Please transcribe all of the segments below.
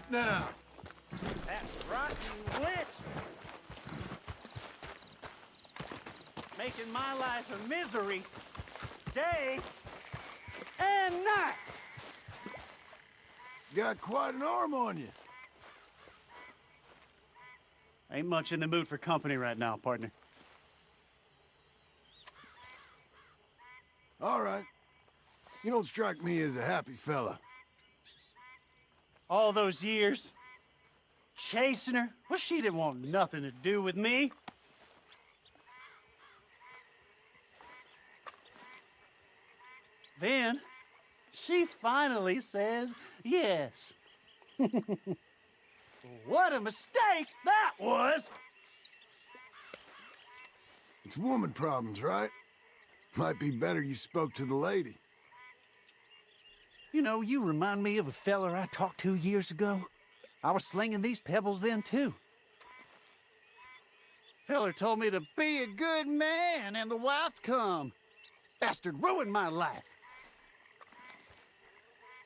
up now? That rotten witch! Making my life a misery, day and night! You got quite an arm on you. Ain't much in the mood for company right now, partner. All right. You don't strike me as a happy fella. All those years, chasing her, well, she didn't want nothing to do with me. Then, she finally says yes. What a mistake that was! It's woman problems, right? Might be better you spoke to the lady. You know, you remind me of a feller I talked to years ago. I was slinging these pebbles then, too. Feller told me to be a good man and the wife come. Bastard ruined my life.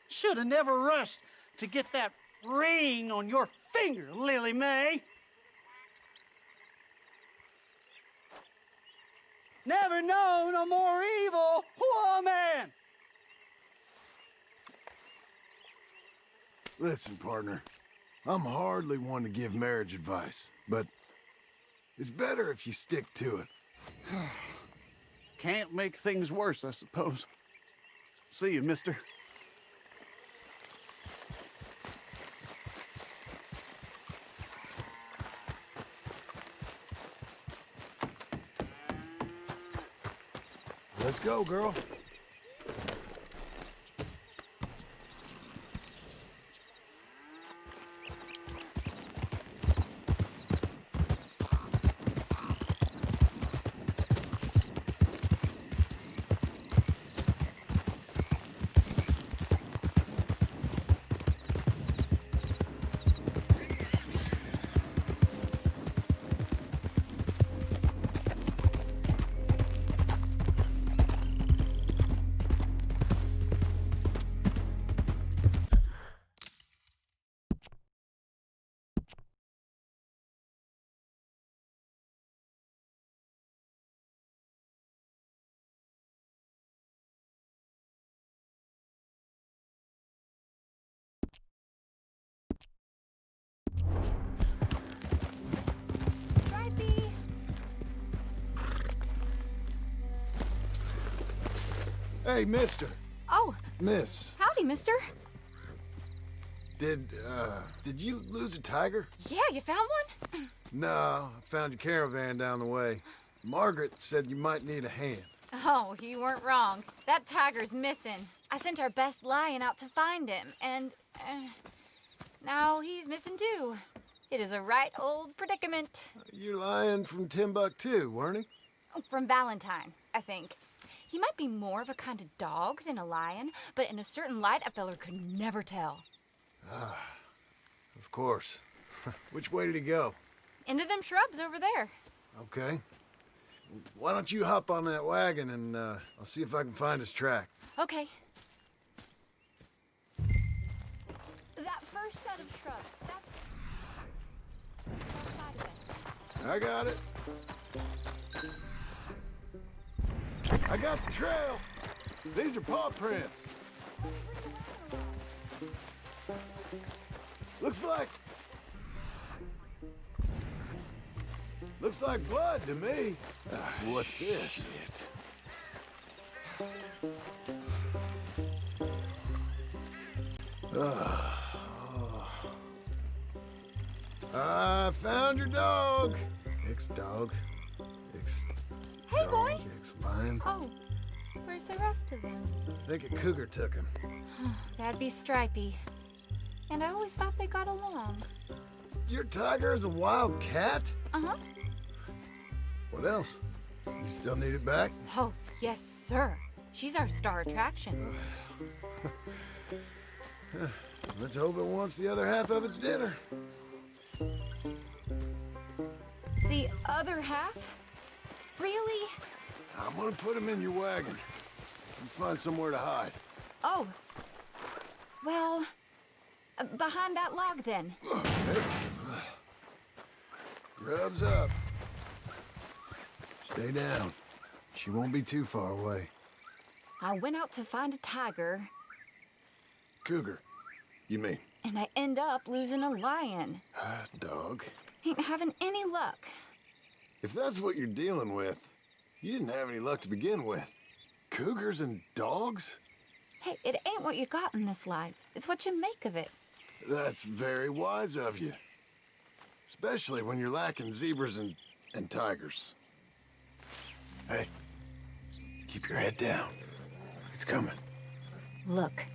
Should have never rushed to get that ring on your finger, Lily Mae. Never known a more evil woman. Listen, partner. I'm hardly one to give marriage advice, but it's better if you stick to it. Can't make things worse, I suppose. See you, mister. Let's go, girl. Hey, mister. Oh. Miss. Howdy, mister. Did you lose a tiger? Yeah, you found one? No, I found your caravan down the way. Margaret said you might need a hand. Oh, you weren't wrong. That tiger's missing. I sent our best lion out to find him, and now he's missing too. It is a right old predicament. You're lying from Timbuktu, weren't he? From Valentine, I think. He might be more of a kind of dog than a lion, but in a certain light, a feller could never tell. Ah, of course. Which way did he go? Into them shrubs over there. Okay. Why don't you hop on that wagon and I'll see if I can find his track. Okay. That first set of shrubs, that's... outside of it. I got it. I got the trail. These are paw prints. Looks like blood to me. What's this? I found your dog. Ex-dog. Hey, boy. Ex-lion. Oh, where's the rest of them? I think a cougar took him. That'd be Stripey. And I always thought they got along. Your tiger is a wild cat? Uh-huh. What else? You still need it back? Oh, yes, sir. She's our star attraction. Let's hope it wants the other half of its dinner. The other half? Really? I'm gonna put him in your wagon. You find somewhere to hide. Oh. Well, Behind that log, then. Okay. Grub's up. Stay down. She won't be too far away. I went out to find a tiger, Cougar, you mean? and I end up losing a lion. Dog. Ain't having any luck. If that's what you're dealing with, you didn't have any luck to begin with. Cougars and dogs? Hey, it ain't what you got in this life. It's what you make of it. That's very wise of you. Especially when you're lacking zebras and tigers. Hey, keep your head down. It's coming. Look,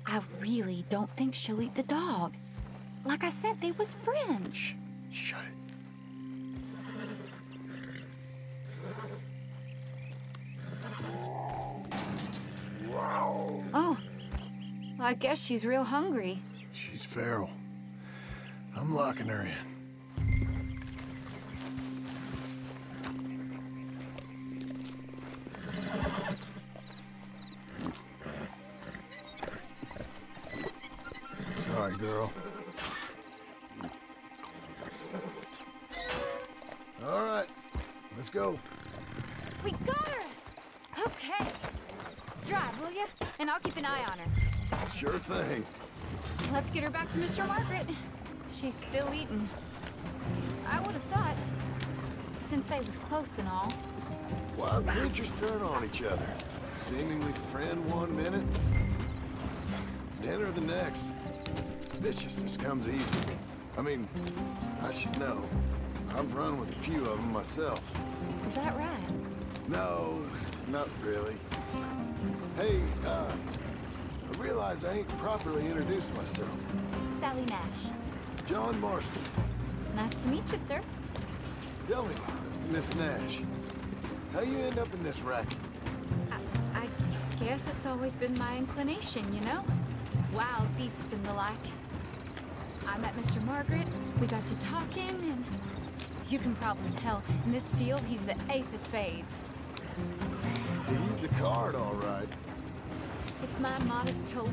I really don't think she'll eat the dog. Like I said, they was friends. Shh, shut it. Oh, I guess she's real hungry. She's feral. I'm locking her in. Sorry, girl. All right, let's go. We got her! Okay. Drive, will you? And I'll keep an eye on her. Sure thing. Let's get her back to Mr. Margaret. She's still eating. I would have thought, since they was close and all. Wild creatures turn on each other. Seemingly friend one minute, dinner the next. Viciousness comes easy. I mean, I should know. I've run with a few of them myself. Is that right? No, not really. Hey, I realize I ain't properly introduced myself. Sally Nash. John Marston. Nice to meet you, sir. Tell me, Miss Nash, how you end up in this racket? I guess it's always been my inclination, you know? Wild beasts and the like. I met Mr. Margaret, we got to talking, and you can probably tell, in this field, he's the ace of spades. He's the card, all right. It's my modest hope,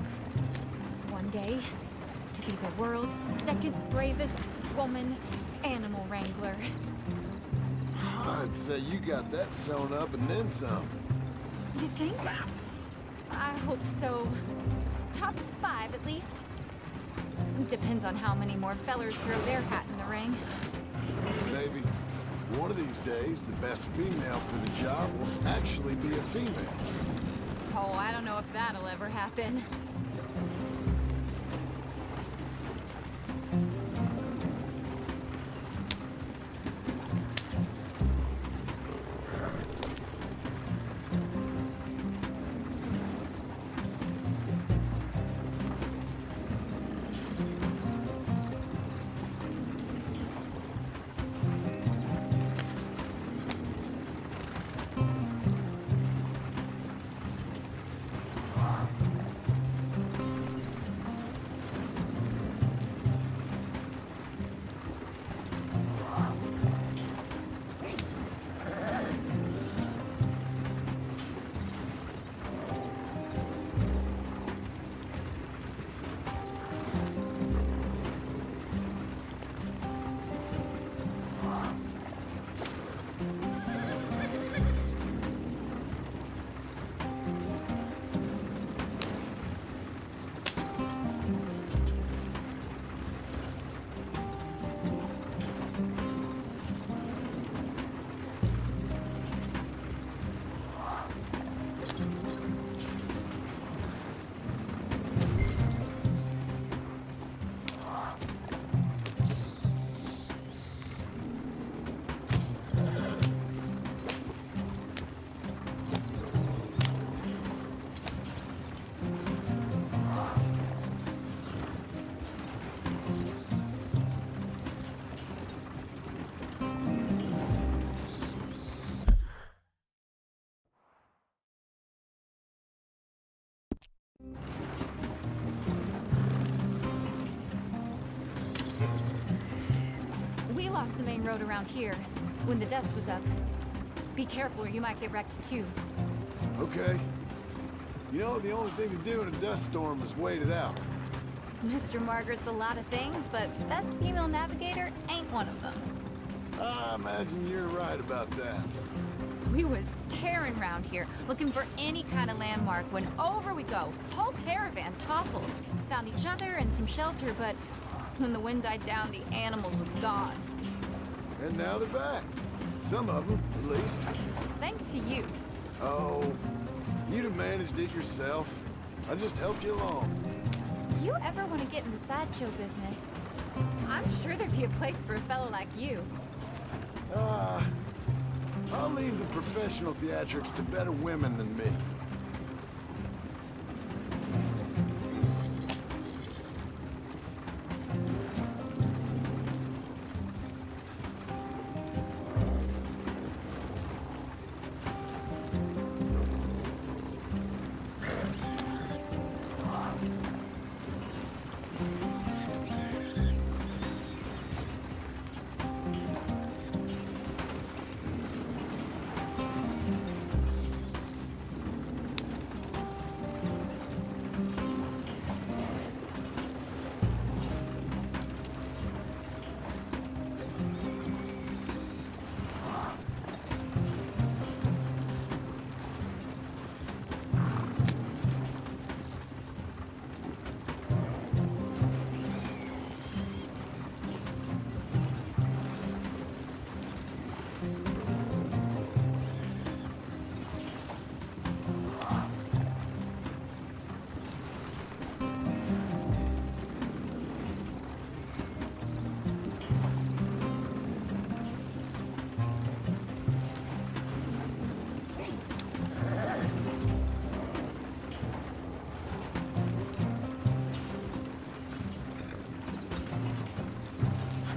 one day, to be the world's second bravest woman animal wrangler. I'd say you got that sewn up and then some. You think? I hope so. Top 5, at least. Depends on how many more fellers throw their hat in the ring. Maybe one of these days, the best female for the job will actually be a female. Oh, I don't know if that'll ever happen. We lost the main road around here when the dust was up. Be careful or you might get wrecked too. Okay. You know, the only thing to do in a dust storm is wait it out. Mr. Margaret's a lot of things, but best female navigator ain't one of them. I imagine you're right about that. We was tearing around here, looking for any kind of landmark when over we go. Whole caravan toppled. Found each other and some shelter, but when the wind died down, the animals was gone. And now they're back. Some of them, at least. Thanks to you. Oh, you'd have managed it yourself. I just helped you along. You ever want to get in the sideshow business? I'm sure there'd be a place for a fellow like you. I'll leave the professional theatrics to better women than me.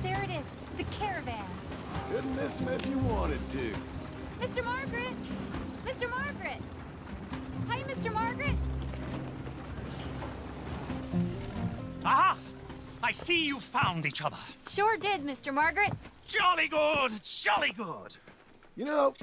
There it is, the caravan. Couldn't miss them if you wanted to. Mr. Margaret! Mr. Margaret! Hi, Mr. Margaret! Aha! I see you found each other. Sure did, Mr. Margaret. Jolly good, jolly good. You know,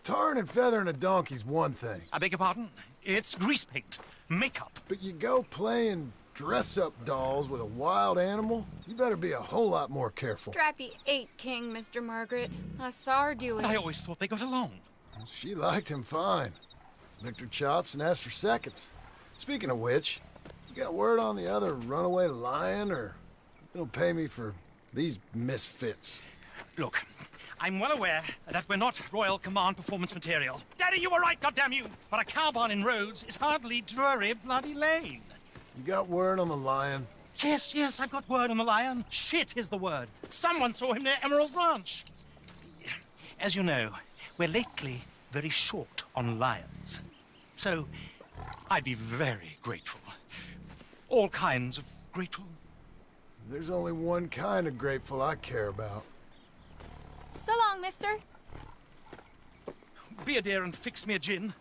tarring and feathering a donkey's one thing. I beg your pardon? It's grease paint, makeup. But you go playing dress-up dolls with a wild animal, you better be a whole lot more careful. Strappy ate King, Mr. Margaret. I saw her do it. I always thought they got along. She liked him fine. Licked her chops and asked for seconds. Speaking of which, you got word on the other runaway lion, or you don't pay me for these misfits? Look, I'm well aware that we're not Royal Command performance material. Daddy, you were right, goddamn you! But a cow barn in Rhodes is hardly Drury Bloody Lane. You got word on the lion? Yes, I've got word on the lion. Shit is the word. Someone saw him near Emerald Ranch. As you know, we're lately very short on lions. So, I'd be very grateful. All kinds of grateful. There's only one kind of grateful I care about. So long, mister. Be a dear and fix me a gin.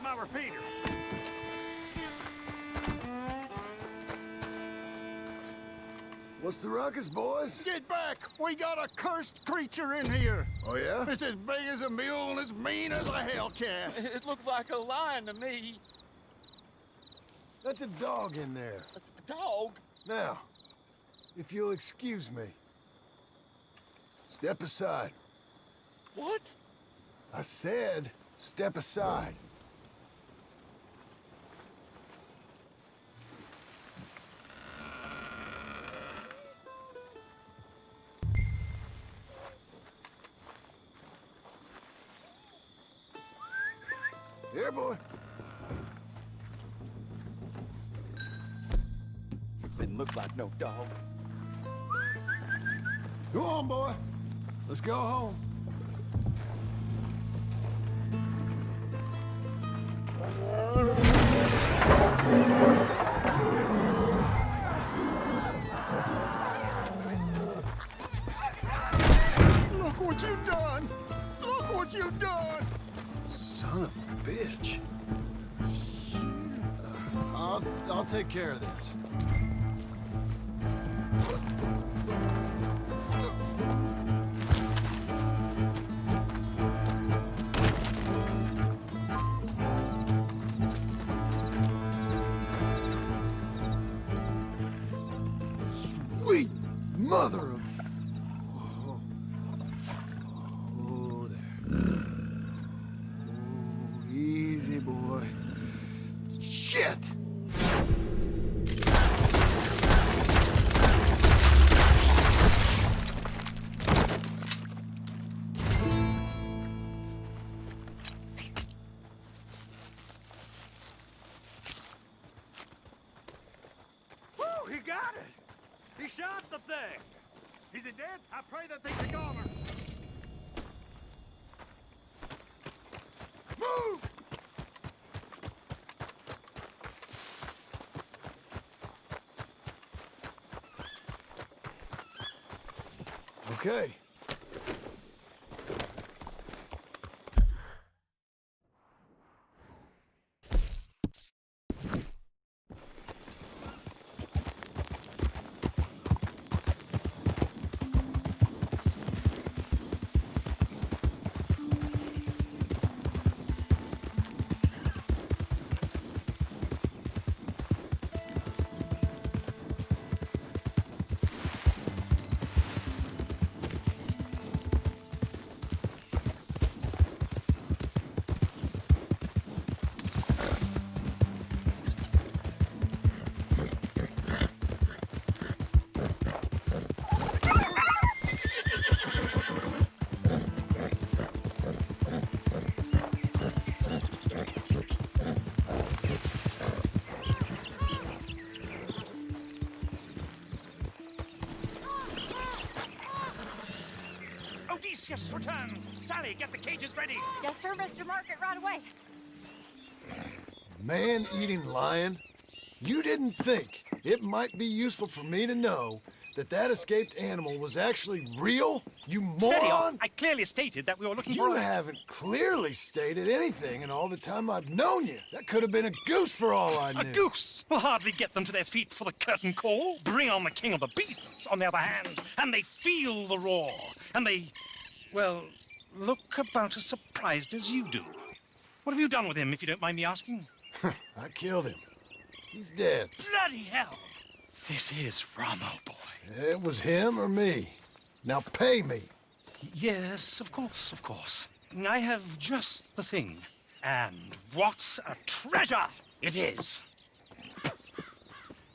my repeater. What's the ruckus, boys? Get back! We got a cursed creature in here. Oh, yeah? It's as big as a mule and as mean as a hellcat. It looked like a lion to me. That's a dog in there. A dog? Now, if you'll excuse me, step aside. What? I said, step aside. Here, boy. Didn't look like no dog. Go on, boy. Let's go home. Look what you've done! Look what you've done! Son of a bitch. I'll take care of this. Sweet mother of... Oh, there. Oh, easy, boy. Shit! Woo, he got it! He shot the thing! Is it dead? I pray that thing's a goner. Move! Okay. Odysseus returns! Sally, get the cages ready! Yes, sir, Mr. Market, right away. Man-eating lion? You didn't think it might be useful for me to know that that escaped animal was actually real? You Steady on. moron! I clearly stated that we were looking You for a... haven't clearly stated anything in all the time I've known you. That could have been a goose for all I knew. A goose will hardly get them to their feet for the curtain call. Bring on the king of the beasts, on the other hand, and they feel the roar. And they, well, look about as surprised as you do. What have you done with him, if you don't mind me asking? I killed him. He's dead. Bloody hell! This is Ramo, boy. It was him or me. Now pay me. Yes, of course, of course. I have just the thing. And what a treasure it is!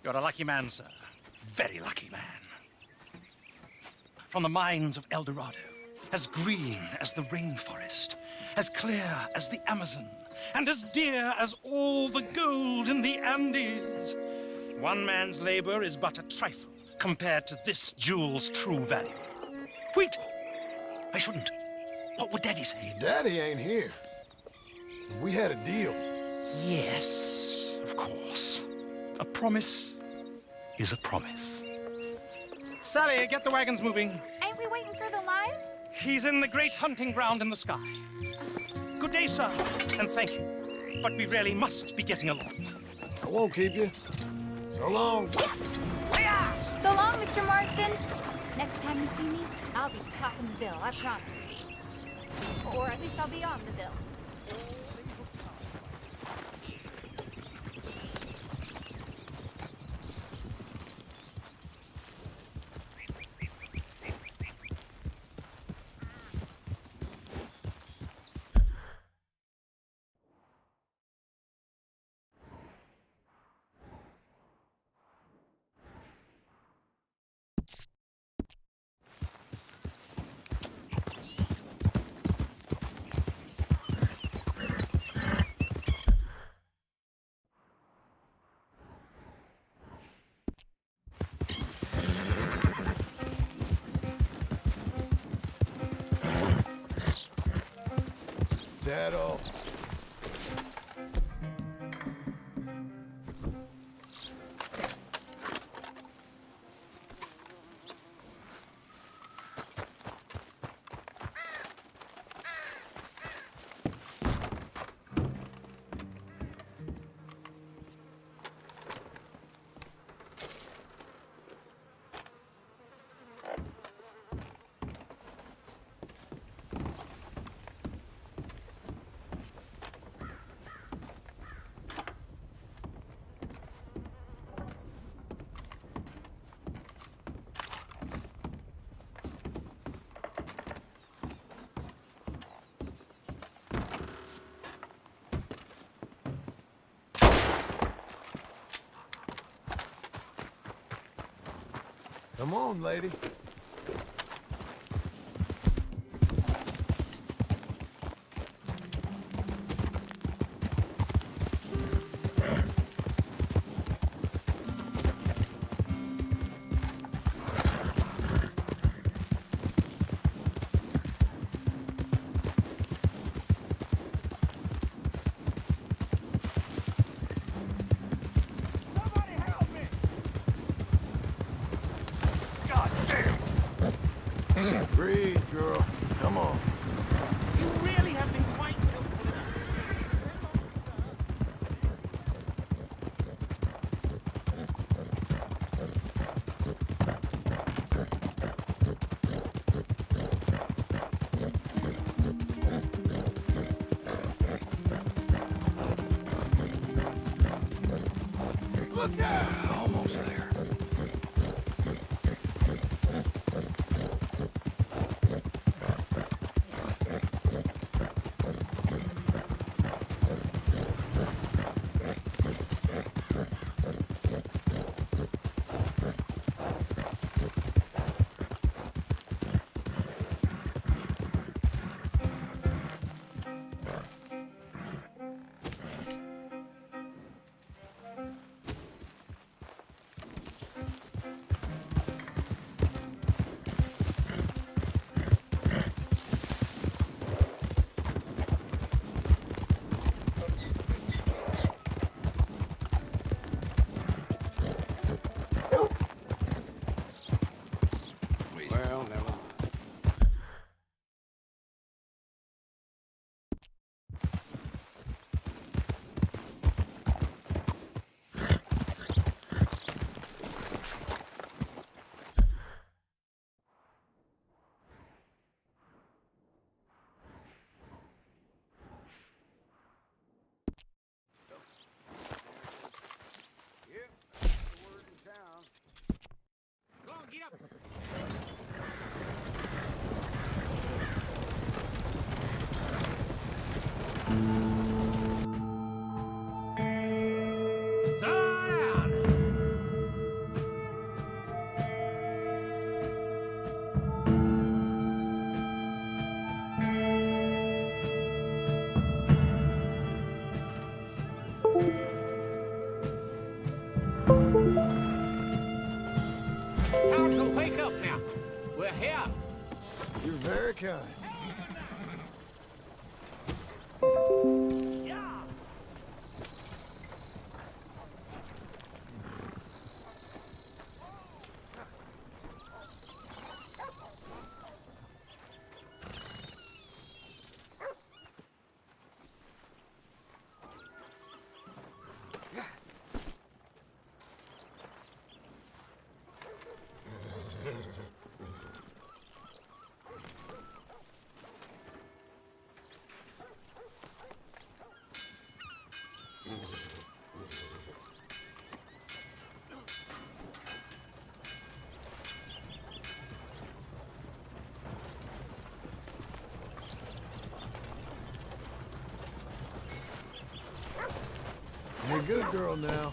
You're a lucky man, sir. Very lucky man. From the mines of El Dorado, as green as the rainforest, as clear as the Amazon, and as dear as all the gold in the Andes. One man's labor is but a trifle compared to this jewel's true value. Wait! I shouldn't. What would Daddy say? Daddy ain't here. We had a deal. Yes, of course. A promise is a promise. Sally, get the wagons moving. Ain't we waiting for the lion? He's in the great hunting ground in the sky. Good day, sir, and thank you. But we really must be getting along. I won't keep you. So long. So long, Mr. Mr. Marsden, next time you see me, I'll be topping the bill, I promise. Or at least I'll be on the bill. Settle. Come on, lady. Breathe, girl. Come on. You really have been quite helpful. Look out! Almost there. Well, never mind. Yep, that's the word in town. Go on, get up. Council, wake up now. We're here. You're very kind. good girl now.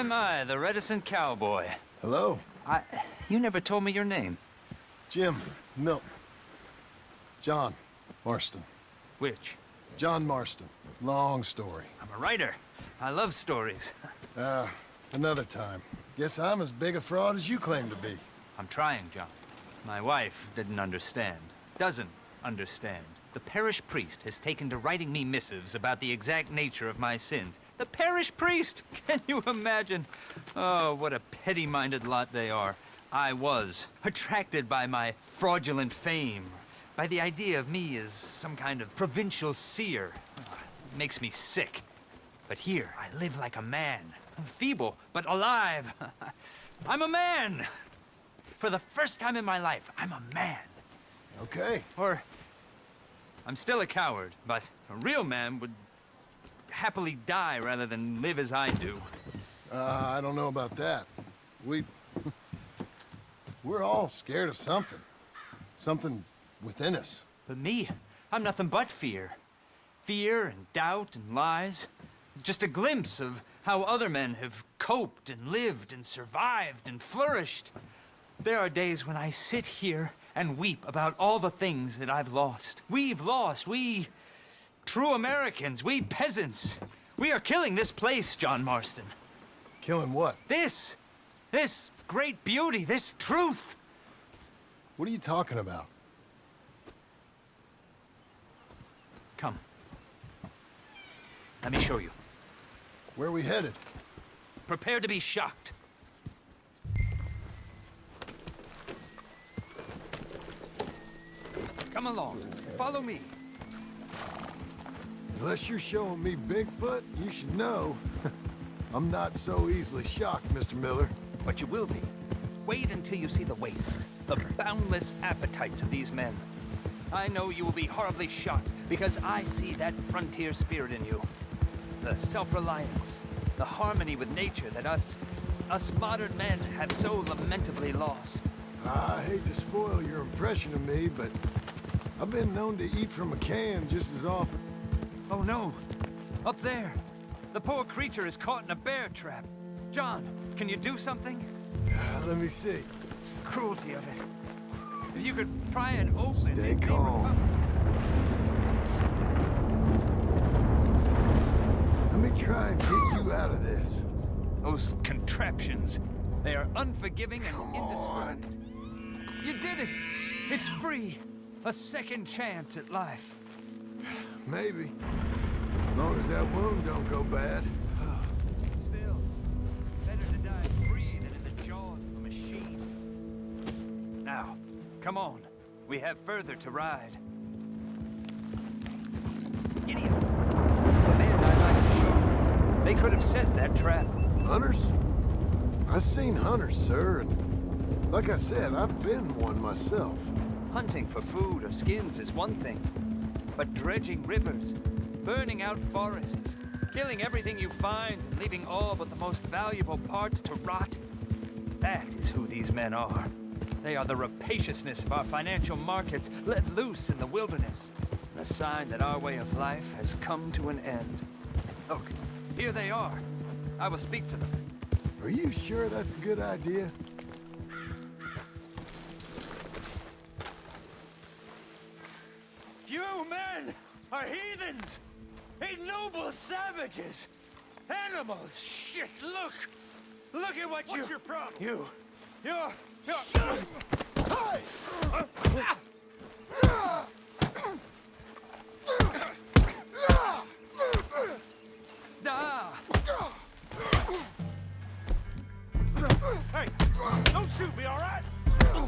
My, the reticent cowboy. Hello? You never told me your name. Jim. No. John Marston. Which? John Marston. Long story. I'm a writer. I love stories. Another time. Guess I'm as big a fraud as you claim to be. I'm trying, John. My wife didn't understand. Doesn't understand. The parish priest has taken to writing me missives about the exact nature of my sins. The parish priest! Can you imagine? Oh, what a petty-minded lot they are. I was attracted by my fraudulent fame, by the idea of me as some kind of provincial seer. It makes me sick. But here, I live like a man. I'm feeble, but alive. I'm a man! For the first time in my life, I'm a man. Okay. Or, I'm still a coward, but a real man would happily die rather than live as I do. I don't know about that. We're all scared of something. Something within us. But me, I'm nothing but fear. Fear and doubt and lies. Just a glimpse of how other men have coped and lived and survived and flourished. There are days when I sit here and weep about all the things that I've lost. We've lost. We true Americans, we peasants. We are killing this place, John Marston. Killing what? This great beauty, this truth. What are you talking about? Come. Let me show you. Where are we headed? Prepare to be shocked. Come along. Follow me. Unless you're showing me Bigfoot, you should know. I'm not so easily shocked, Mr. Miller. But you will be. Wait until you see the waste, the boundless appetites of these men. I know you will be horribly shocked because I see that frontier spirit in you. The self-reliance, the harmony with nature that us modern men have so lamentably lost. I hate to spoil your impression of me, but I've been known to eat from a can just as often. Oh no! Up there! The poor creature is caught in a bear trap. John, can you do something? Let me see. Cruelty of it. If you could pry it open... Stay calm. Let me try and get you out of this. Those contraptions. They are unforgiving and Come indiscriminate. You did it! It's free! A second chance at life. Maybe. As long as that wound don't go bad. Still, better to die free than in the jaws of a machine. Now, come on. We have further to ride. Idiot. The men I'd like to show you. They could have set that trap. Hunters? I've seen hunters, sir, and like I said, I've been one myself. Hunting for food or skins is one thing. But dredging rivers, burning out forests, killing everything you find, and leaving all but the most valuable parts to rot, that is who these men are. They are the rapaciousness of our financial markets let loose in the wilderness. A sign that our way of life has come to an end. Look, here they are. I will speak to them. Are you sure that's a good idea? You men are heathens! Ignoble savages! Animals! Shit, look! Look at what What's your problem? You're... Hey! Ah! Hey! Don't shoot me, all right?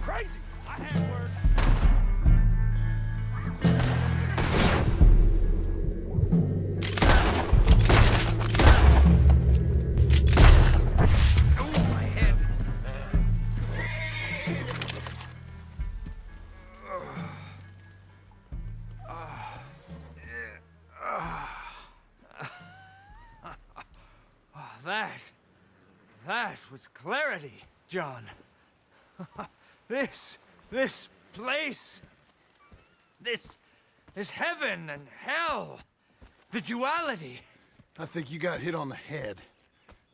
Crazy! I had word. That was clarity, John. This place, this heaven and hell, the duality. I think you got hit on the head.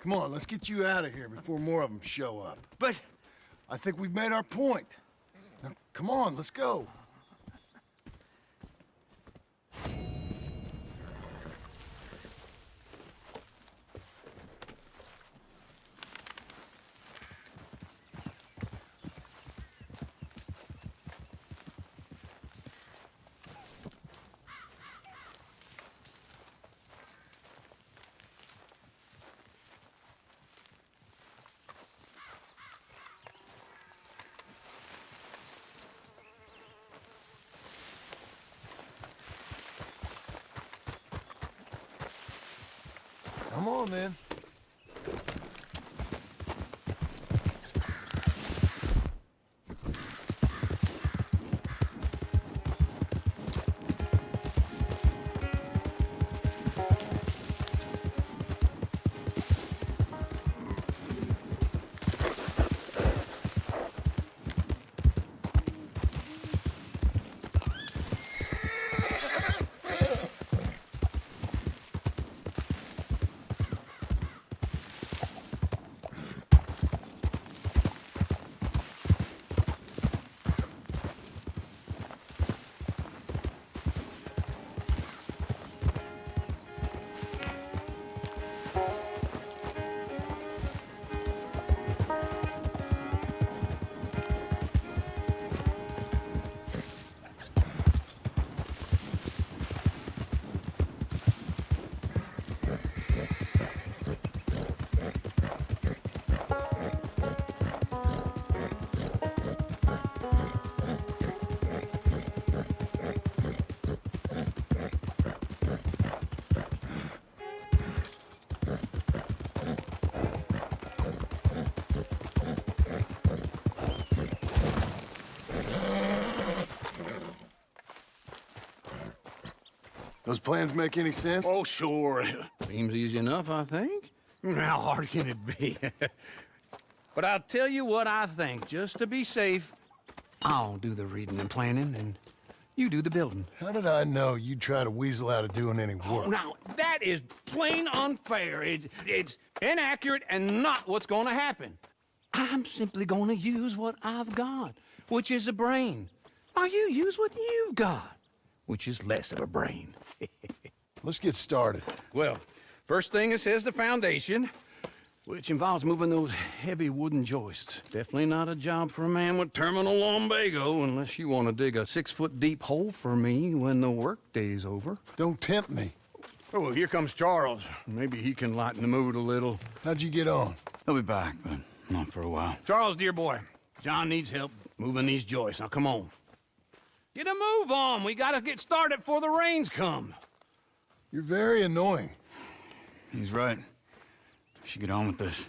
Come on, let's get you out of here before more of them show up. But I think we've made our point. Now, come on, let's go. Come on, then. Those plans make any sense? Oh, sure. Seems easy enough, I think. How hard can it be? But I'll tell you what I think, just to be safe. I'll do the reading and planning, and you do the building. How did I know you'd try to weasel out of doing any work? Now, that is plain unfair. It's inaccurate and not what's going to happen. I'm simply going to use what I've got, which is a brain. Now, you use what you've got, which is less of a brain. Let's get started. Well, first thing it says the foundation, which involves moving those heavy wooden joists. Definitely not a job for a man with terminal lumbago unless you want to dig a 6-foot deep hole for me when the workday's over. Don't tempt me. Oh, here comes Charles. Maybe he can lighten the mood a little. How'd you get on? He'll be back, but not for a while. Charles, dear boy, John needs help moving these joists. Now, come on. Get a move on. We gotta get started before the rains come. You're very annoying. He's right. We should get on with this.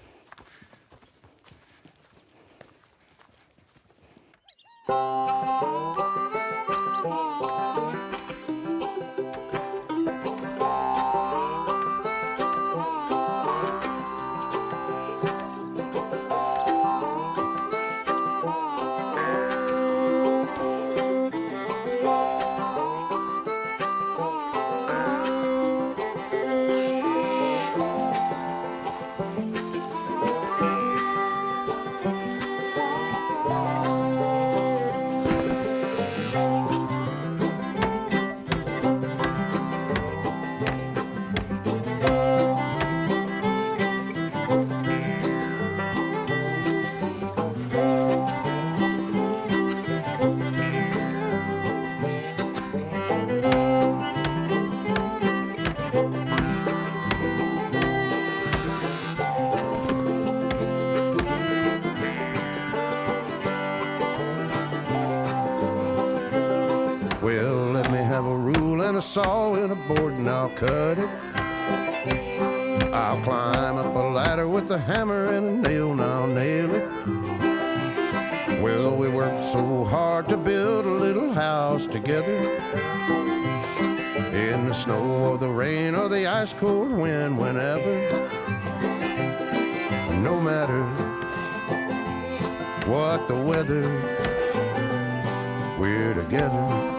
Well, let me have a rule and a saw and a board and I'll cut it. I'll climb up a ladder with a hammer and a nail and I'll nail it. Well, we worked so hard to build a little house together. In the snow or the rain or the ice cold wind, whenever. No matter what the weather, we're together.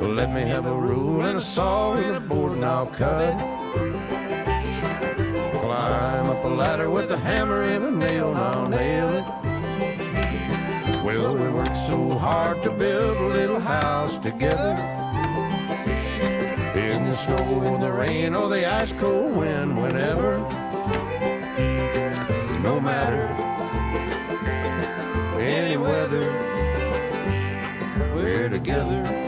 Let me have a rule and a saw and a board and I'll cut. Climb up a ladder with a hammer and a nail and I'll nail it. Well, we worked so hard to build a little house together. In the snow or the rain or the ice cold wind, whenever. No matter any weather, we're together.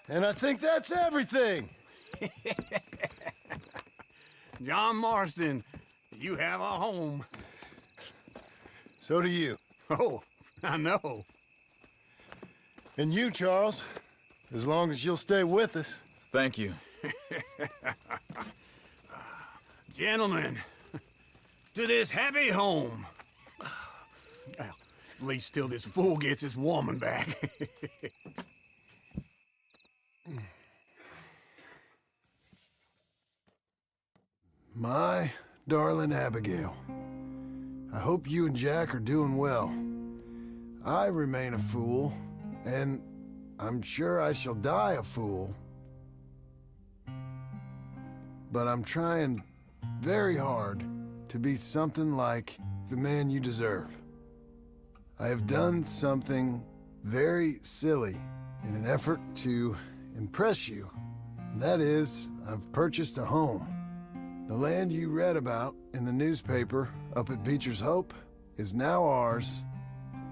And I think that's everything. John Marston, you have a home. So do you. Oh, I know. And you, Charles. As long as you'll stay with us. Thank you. Gentlemen, to this happy home. Well, at least till this fool gets his woman back. My darling Abigail, I hope you and Jack are doing well. I remain a fool, and I'm sure I shall die a fool. But I'm trying very hard to be something like the man you deserve. I have done something very silly in an effort to impress you. And that is, I've purchased a home. The land you read about in the newspaper up at Beecher's Hope is now ours,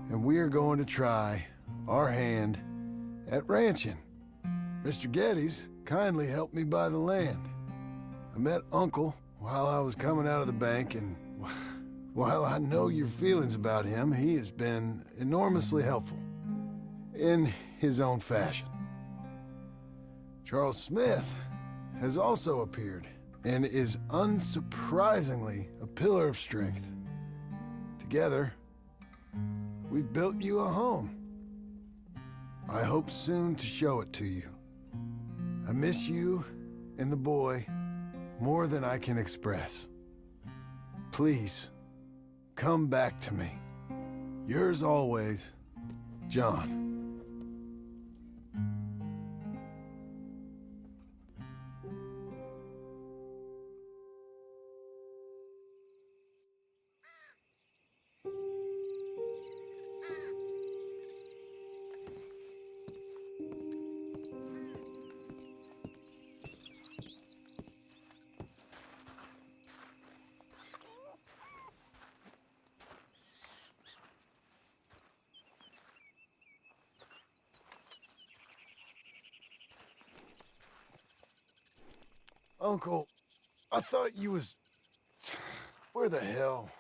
and we are going to try our hand at ranching. Mr. Geddes kindly helped me buy the land. I met Uncle while I was coming out of the bank, and while I know your feelings about him, he has been enormously helpful in his own fashion. Charles Smith has also appeared and is unsurprisingly a pillar of strength. Together, we've built you a home. I hope soon to show it to you. I miss you and the boy more than I can express. Please, come back to me. Yours always, John. Uncle, I thought you was... Where the hell?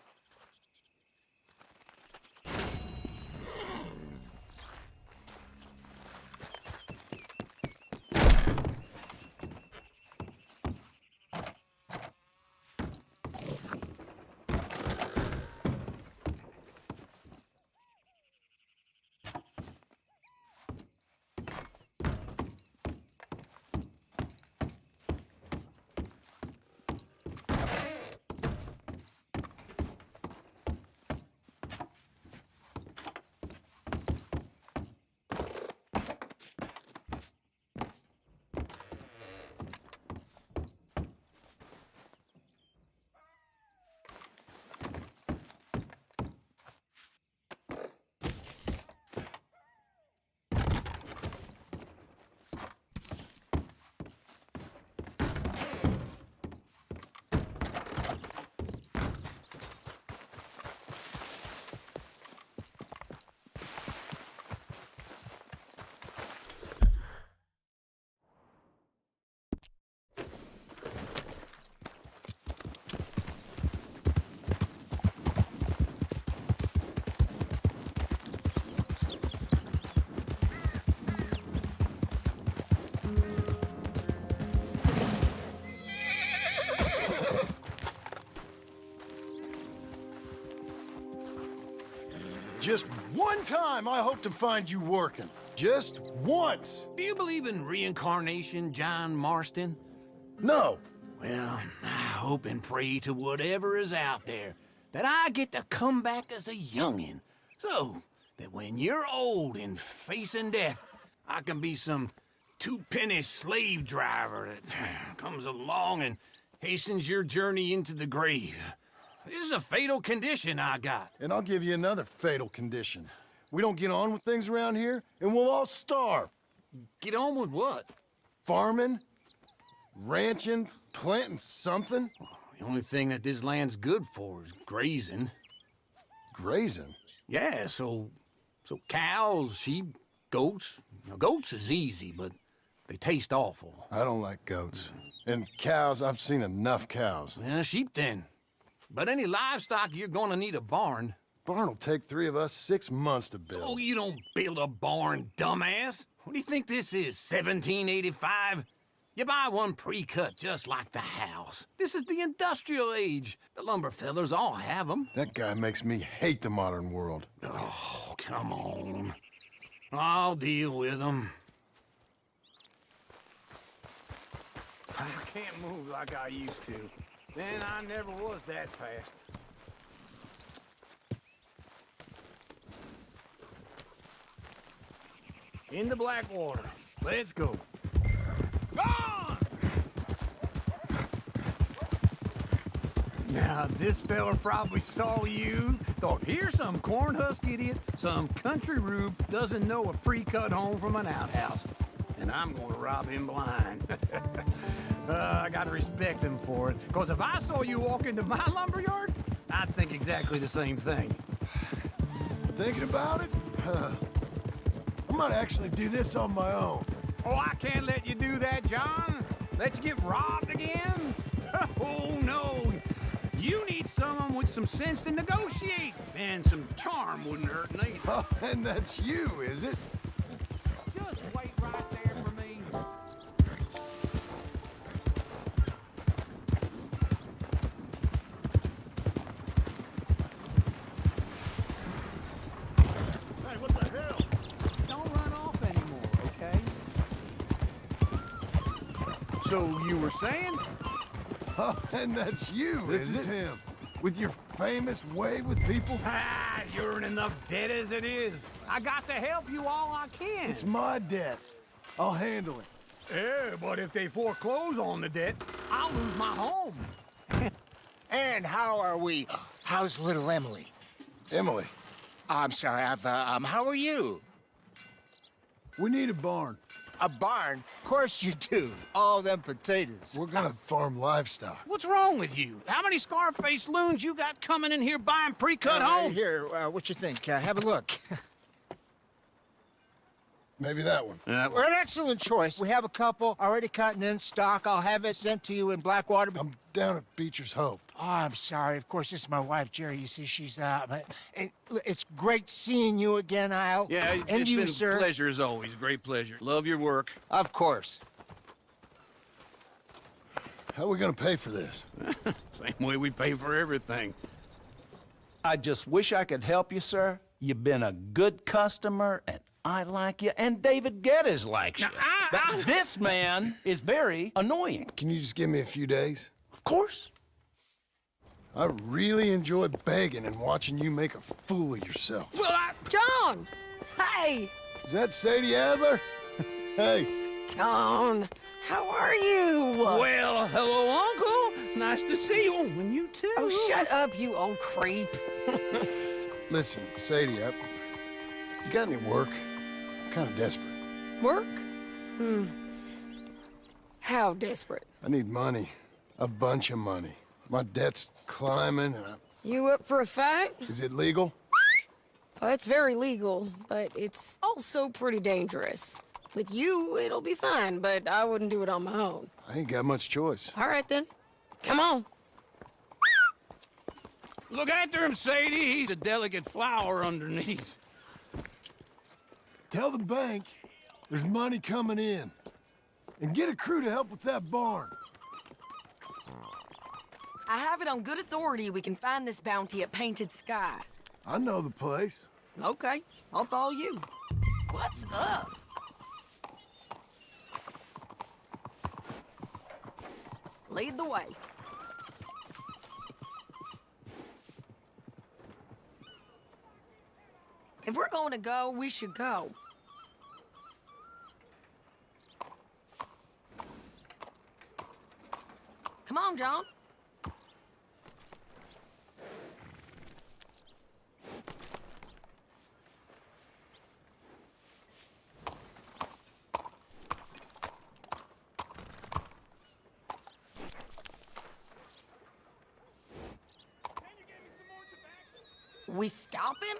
Just one time I hope to find you working. Just once. Do you believe in reincarnation, John Marston? No. Well, I hope and pray to whatever is out there that I get to come back as a youngin', so that when you're old and facing death, I can be some two-penny slave driver that comes along and hastens your journey into the grave. This is a fatal condition I got. And I'll give you another fatal condition. We don't get on with things around here, and we'll all starve. Get on with what? Farming, ranching, planting something. The only thing that this land's good for is grazing. Grazing? Yeah, so cows, sheep, goats. Now, goats is easy, but they taste awful. I don't like goats. And cows, I've seen enough cows. Sheep then. But any livestock, you're gonna need a barn. Barn will take 3 of us 6 months to build. Oh, you don't build a barn, dumbass. What do you think this is, 1785? You buy one pre-cut just like the house. This is the industrial age. The lumber fellers all have them. That guy makes me hate the modern world. Oh, come on. I'll deal with them. I can't move like I used to. Then I never was that fast. In the Blackwater. Let's go. Gone! Now, this fella probably saw you, thought, here's some corn husk idiot, some country rube doesn't know a pre-cut home from an outhouse. And I'm gonna rob him blind. I gotta respect him for it, because if I saw you walk into my lumberyard, I'd think exactly the same thing. Thinking about it? I might actually do this on my own. Oh, I can't let you do that, John. Let you get robbed again? Oh, no. You need someone with some sense to negotiate. And some charm wouldn't hurt neither. Oh, and that's you, is it? Just wait right there for me. Hey, what the hell? Don't run off anymore, okay? So you were saying? Oh, and that's you, This is him. With your famous way with people? Ah, you're in enough debt as it is. I got to help you all I can. It's my debt. I'll handle it. Yeah, but if they foreclose on the debt, I'll lose my home. And how are we? How's little Emily? Emily, I'm sorry, how are you? we need a barn. A barn? Of course you do. All them potatoes. We're gonna farm livestock. What's wrong with you? How many Scarface loons you got coming in here buying pre-cut homes? Here, what you think? Have a look. Maybe that one. We're an excellent choice. We have a couple already cut and in stock. I'll have it sent to you in Blackwater. I'm down at Beecher's Hope. Oh, I'm sorry. Of course, this is my wife, Jerry. You see, she's it's great seeing you again, Al. Yeah, and it's you, been sir. a pleasure as always. Great pleasure. Love your work. Of course. How are we gonna pay for this? Same way we pay for everything. I just wish I could help you, sir. You've been a good customer, and I like you, and David Geddes likes you. But this man is very annoying. Can you just give me a few days? Of course. I really enjoy begging and watching you make a fool of yourself. Well, John! Hey! Is that Sadie Adler? Hey, John, how are you? well, hello, Uncle. Nice to see you. Oh, and you too. Oh, shut up, you old creep. listen, Sadie, you got any work? I'm kind of desperate. Work? How desperate? I need money. A bunch of money. My debt's climbing, and You up for a fight? is it legal? Well, it's very legal, but it's also pretty dangerous. With you, it'll be fine, but I wouldn't do it on my own. I ain't got much choice. All right, then. Come on. Look after him, Sadie. He's a delicate flower underneath. Tell the bank there's money coming in. And get a crew to help with that barn. I have it on good authority we can find this bounty at Painted Sky. I know the place. Okay, I'll follow you. What's up? Lead the way. If we're going to go, we should go. Come on, John. We stopping?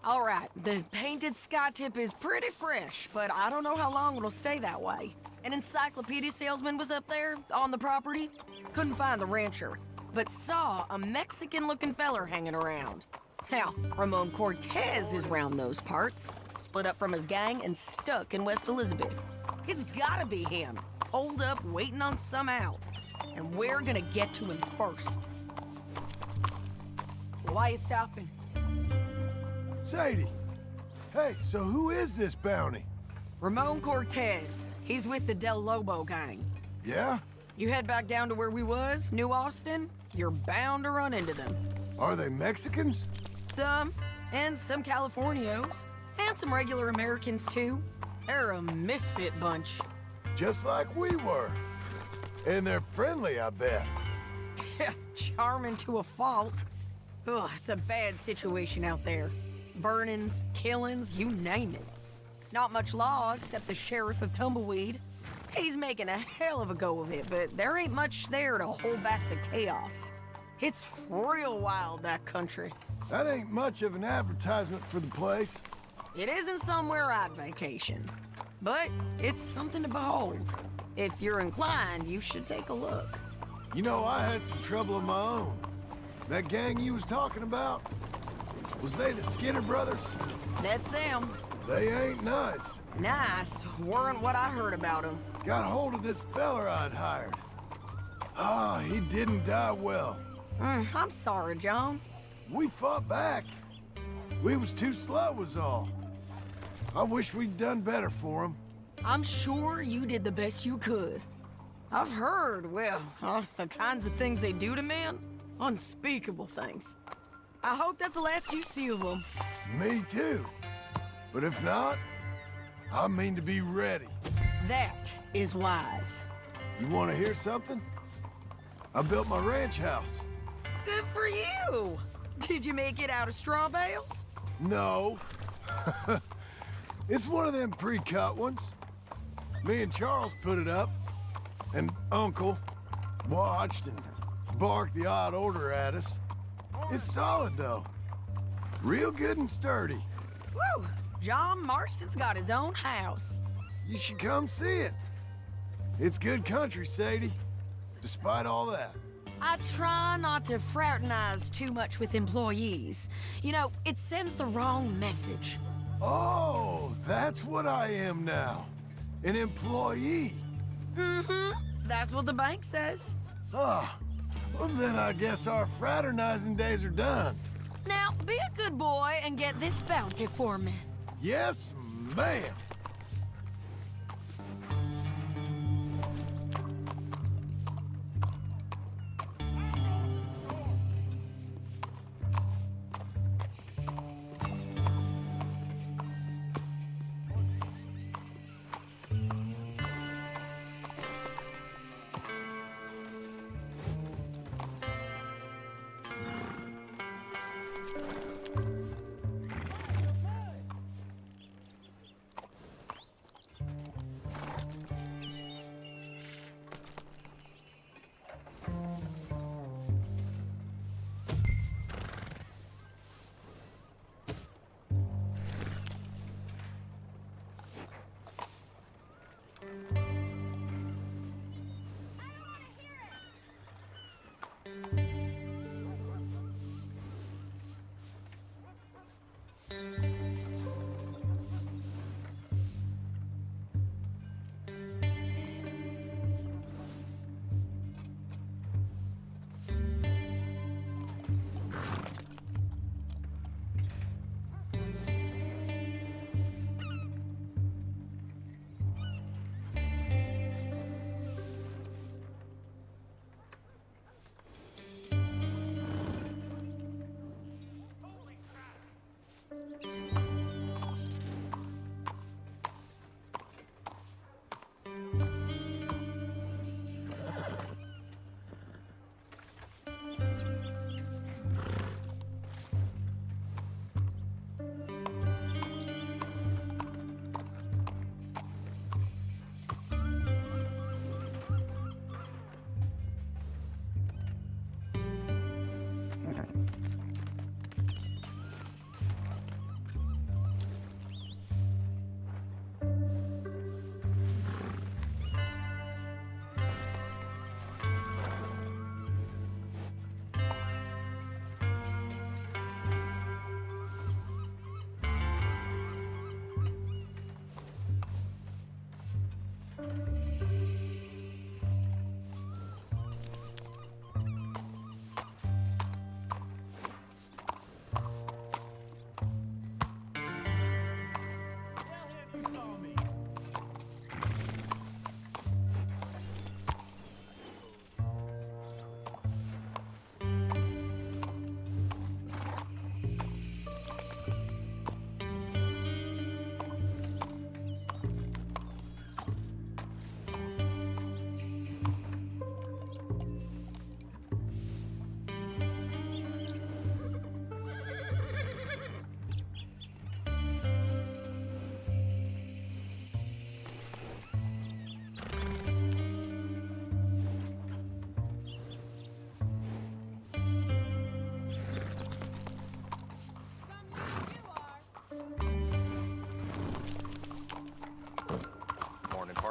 All right, the painted sky tip is pretty fresh, but I don't know how long it'll stay that way. An encyclopedia salesman was up there on the property. Couldn't find the rancher, but saw a Mexican-looking feller hanging around. Now, Ramon Cortez is round those parts, split up from his gang and stuck in West Elizabeth. It's gotta be him, holed up, waiting on some out. And we're gonna get to him first. Why you stopping? Sadie. Hey, so who is this bounty? Ramon Cortez. He's with the Del Lobo gang. Yeah? You head back down to where we was, New Austin, you're bound to run into them. Are they Mexicans? Some, and some Californios, and some regular Americans too. They're a misfit bunch. Just like we were. And they're friendly, I bet. Charming to a fault. Ugh, it's a bad situation out there. Burnings, killings, you name it. Not much law except the sheriff of Tumbleweed. He's making a hell of a go of it, but there ain't much there to hold back the chaos. It's real wild, that country. That ain't much of an advertisement for the place. It isn't somewhere I'd vacation, but it's something to behold. If you're inclined, you should take a look. You know, I had some trouble of my own. That gang you was talking about, was they the Skinner brothers? That's them. They ain't nice. Nice weren't what I heard about them. Got hold of this feller I'd hired. Ah, he didn't die well. I'm sorry, John. We fought back. We was too slow was all. I wish we'd done better for him. I'm sure you did the best you could. I've heard, well, the kinds of things they do to men. Unspeakable things. I hope that's the last you see of them. Me too. But if not, I mean to be ready. That is wise. You want to hear something? I built my ranch house. Good for you. Did you make it out of straw bales? No. It's one of them pre-cut ones. Me and Charles put it up, and Uncle watched and barked the odd order at us. It's solid, though. Real good and sturdy. Woo! John Marston's got his own house. You should come see it. It's good country, Sadie, despite all that. I try not to fraternize too much with employees. You know, it sends the wrong message. Oh, that's what I am now. An employee. Mm-hmm. That's what the bank says. Ah, well then I guess our fraternizing days are done. Now, be a good boy and get this bounty for me. Yes, ma'am.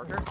charger.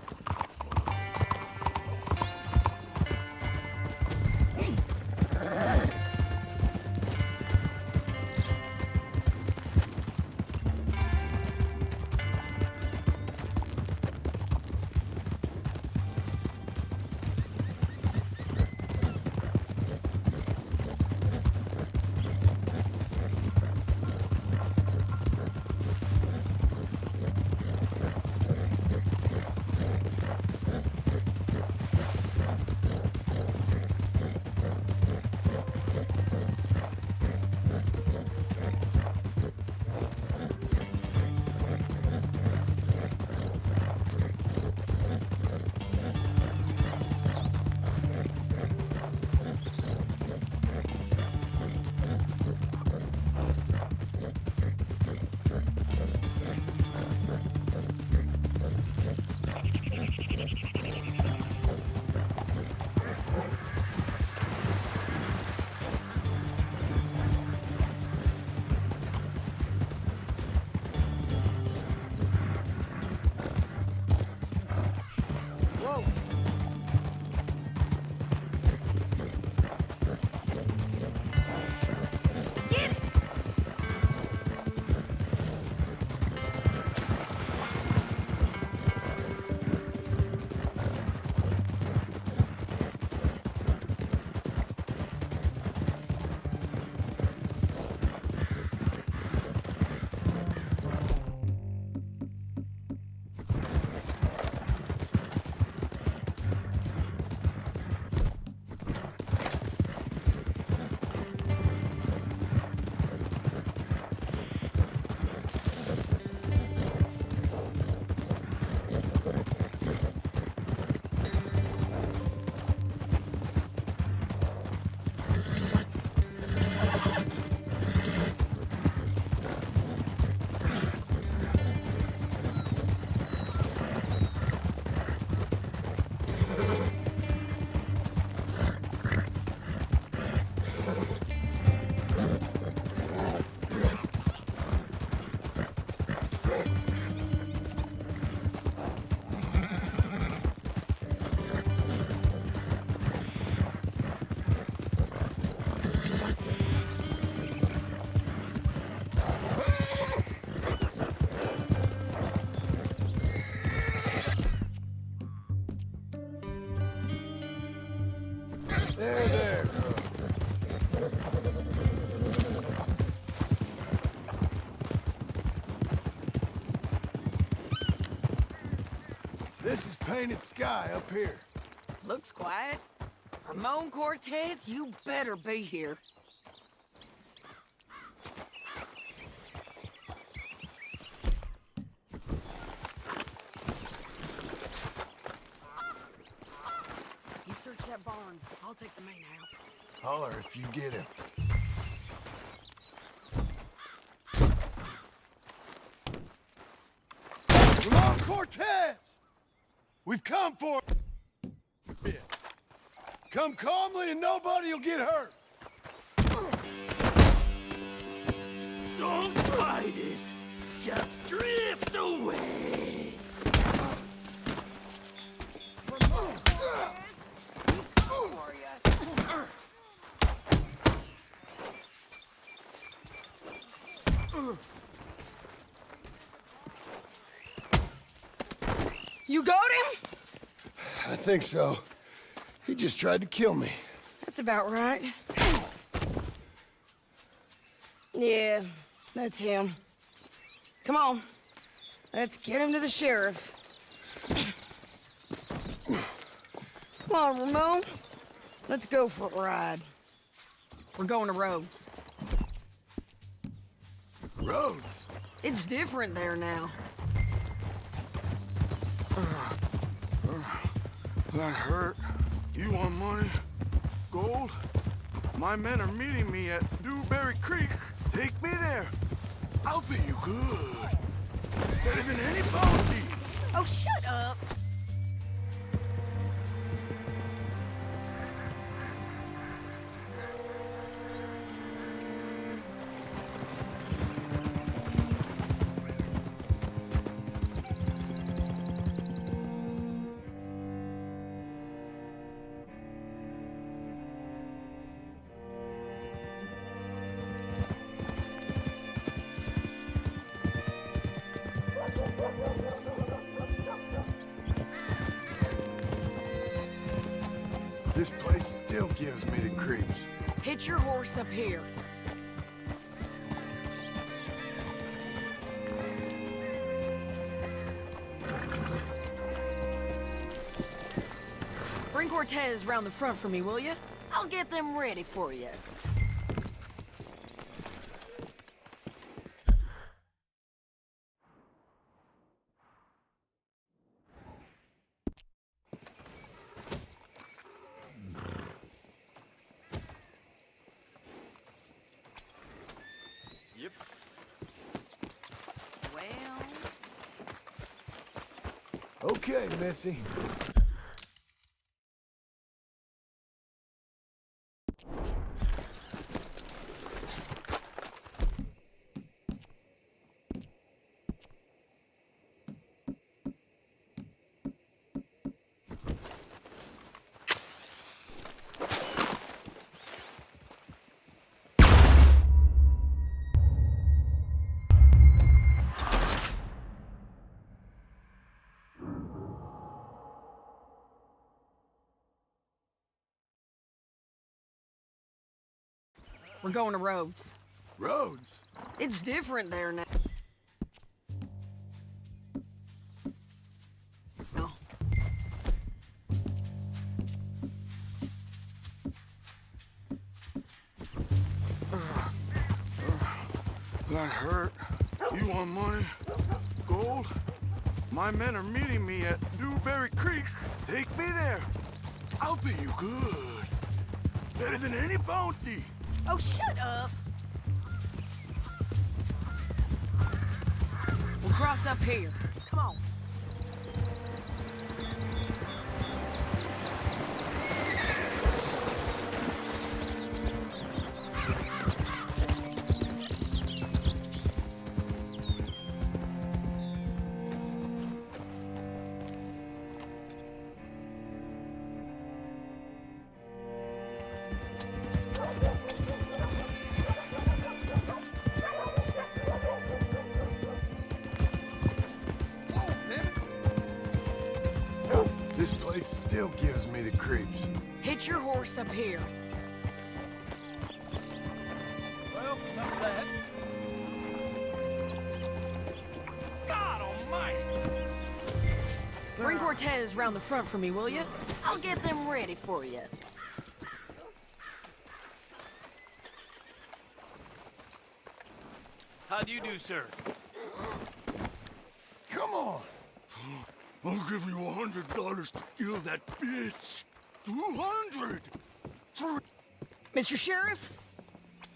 There. This is painted sky up here. Looks quiet. Ramon Cortez, you better be here. You search that barn. I'll take the main house. Holler if you get him. Ramon Cortez! We've come for you. Come calmly and nobody will get hurt. Don't fight it. Just drift away. You got him? I think so. He just tried to kill me. That's about right. Yeah, that's him. Come on. Let's get him to the sheriff. Come on, Ramon. Let's go for a ride. We're going to Rhodes. Rhodes? It's different there now. That hurt. You want money? Gold? My men are meeting me at Dewberry Creek. Take me there. I'll pay you good. Better than any bounty. Oh, shut up. gives me the creeps. Hitch your horse up here. Bring Cortez round the front for me, will you? I'll get them ready for you. Yep. Well... Okay, Missy. We're going to Rhodes. Rhodes? It's different there now. That hurt. You want money? Gold? My men are meeting me at Dewberry Creek. Take me there. I'll pay you good. Better than any bounty. Oh, shut up! We'll cross up here. Come on. This place still gives me the creeps. Hitch your horse up here. Well, enough of that. God almighty! Bring Cortez round the front for me, will you? I'll get them ready for you. How do you do, sir? Come on! I'll give you $100 to kill that bitch. 200! Mr. Sheriff?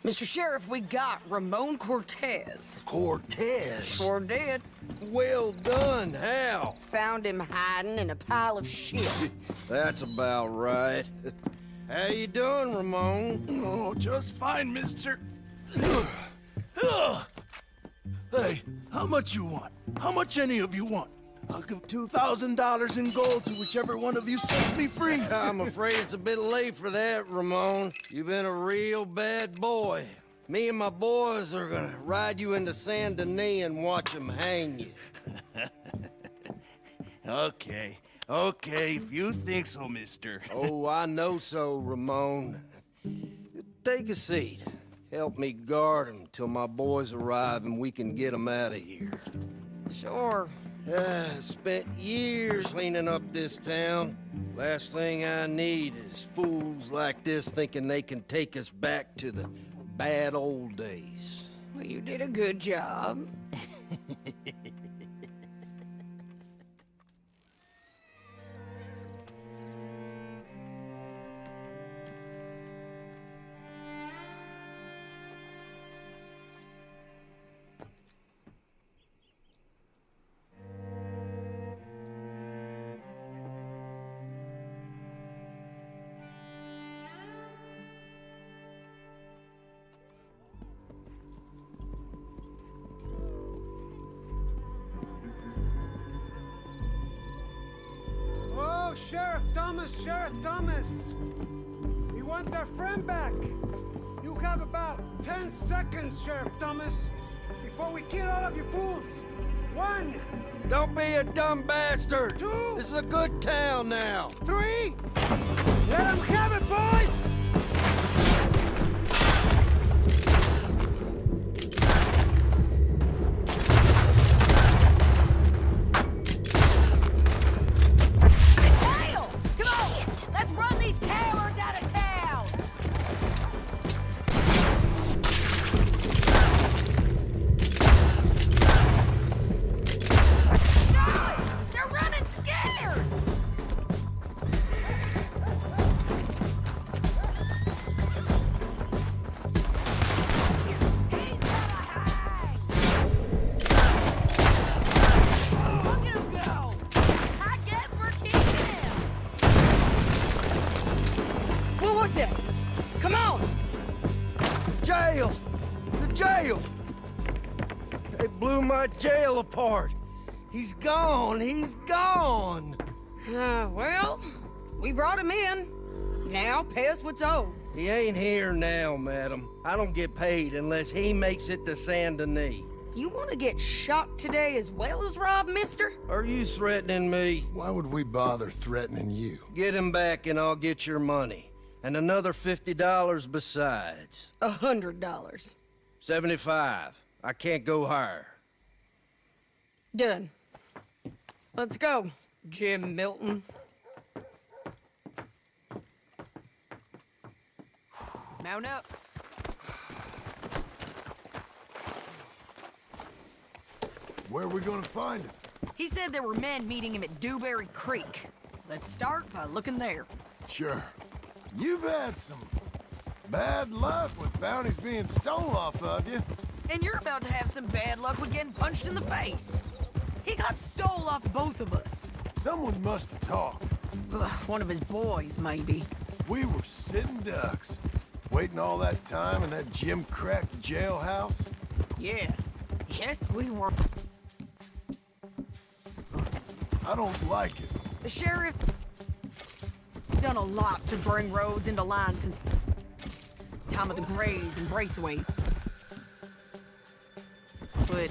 Mr. Sheriff, we got Ramon Cortez. Cortez? Sure did. Well done, Hal. Found him hiding in a pile of shit. That's about right. How you doing, Ramon? Oh, just fine, mister. Hey, how much you want? How much any of you want? I'll give $2,000 in gold to whichever one of you sets me free. I'm afraid it's a bit late for that, Ramon. You've been a real bad boy. Me and my boys are gonna ride you into Saint Denis and watch them hang you. Okay, if you think so, mister. Oh, I know so, Ramon. Take a seat. Help me guard them till my boys arrive and we can get them out of here. Sure. Spent years cleaning up this town. Last thing I need is fools like this thinking they can take us back to the bad old days. Well, you did a good job. Sheriff Thomas! We want our friend back! You have about 10 seconds, Sheriff Thomas, before we kill all of you fools! 1! Don't be a dumb bastard! 2! This is a good town now! 3! Let them have it, boys! is it? Come on! Jail! The jail! They blew my jail apart. He's gone. He's gone. Well, we brought him in. Now, pay us what's owed. He ain't here now, madam. I don't get paid unless he makes it to Saint Denis. You want to get shot today as well as robbed, mister? Are you threatening me? Why would we bother threatening you? Get him back and I'll get your money. And another $50 besides. $100. 75. I can't go higher. Done. Let's go, Jim Milton. Mount up. Where are we gonna find him? He said there were men meeting him at Dewberry Creek. Let's start by looking there. Sure. You've had some bad luck with bounties being stole off of you. And you're about to have some bad luck with getting punched in the face. He got stole off both of us. Someone must have talked. One of his boys, maybe. We were sitting ducks, waiting all that time in that gim-cracked jailhouse. Yeah. Yes, we were. I don't like it. The sheriff done a lot to bring roads into line since the time of the Grays and Braithwaites. But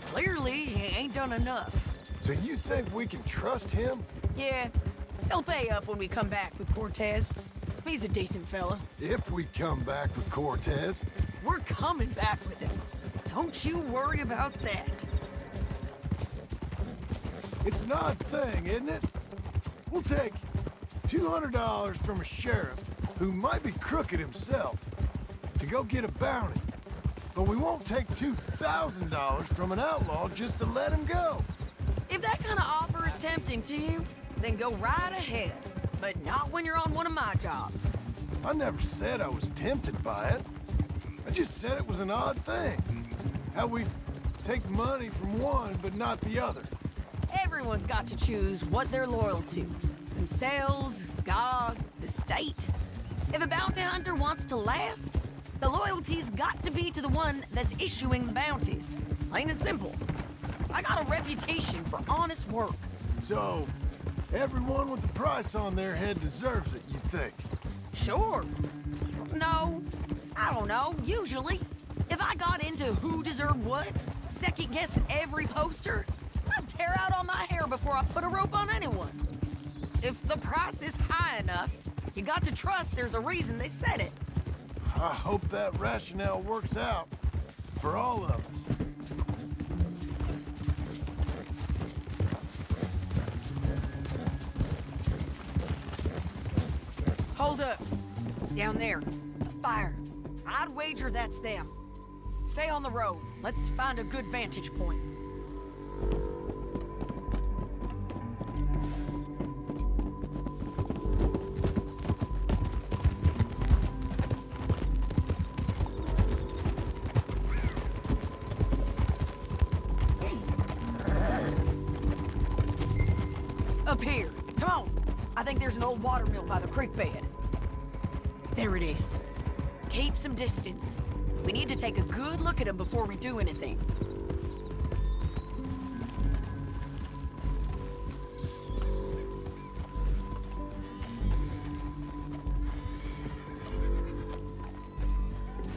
clearly, he ain't done enough. So you think we can trust him? Yeah, he'll pay up when we come back with Cortez. He's a decent fella. If we come back with Cortez. We're coming back with him. Don't you worry about that. It's an odd thing, isn't it? We'll take $200 from a sheriff who might be crooked himself to go get a bounty. But we won't take $2,000 from an outlaw just to let him go. If that kind of offer is tempting to you, then go right ahead. But not when you're on one of my jobs. I never said I was tempted by it. I just said it was an odd thing. How we take money from one but not the other. Everyone's got to choose what they're loyal to. Themselves, God, the state. If a bounty hunter wants to last, the loyalty's got to be to the one that's issuing the bounties. Plain and simple. I got a reputation for honest work. So, everyone with a price on their head deserves it, you think? Sure. No, I don't know, usually. If I got into who deserved what, second-guessing every poster, I'd tear out all my hair before I put a rope on anyone. If the price is high enough, you got to trust there's a reason they said it. I hope that rationale works out for all of us. Hold up. Down there. A fire. I'd wager that's them. Stay on the road. Let's find a good vantage point. Up here. Come on. I think there's an old water mill by the creek bed. There it is. Keep some distance. We need to take a good look at him before we do anything.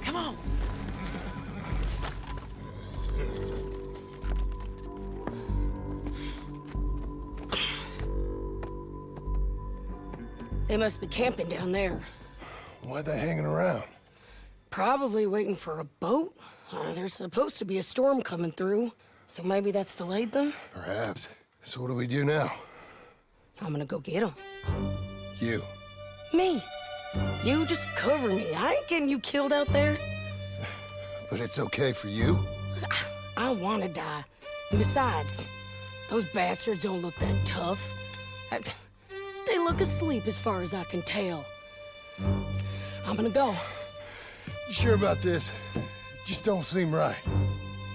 Come on. They must be camping down there. Why are they hanging around? Probably waiting for a boat. There's supposed to be a storm coming through, so maybe that's delayed them? Perhaps. So what do we do now? I'm gonna go get them. You. Me. You just cover me. I ain't getting you killed out there. But it's okay for you? I wanna die. And besides, those bastards don't look that tough. They look asleep as far as I can tell. I'm gonna go. You sure about this? Just don't seem right.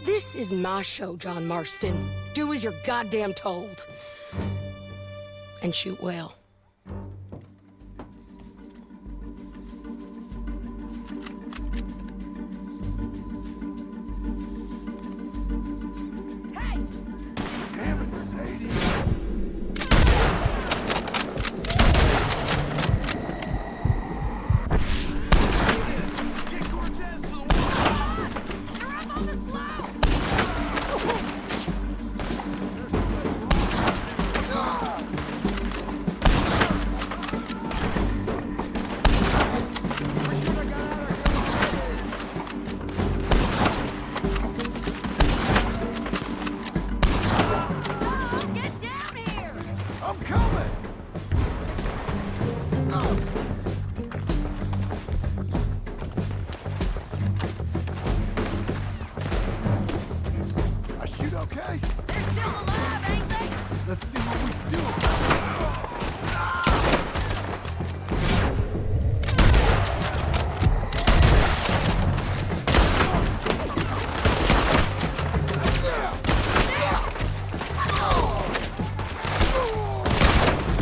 This is my show, John Marston. Do as you're goddamn told. And shoot well. I'm coming! I shoot okay? They're still alive, ain't they? Let's see what we do.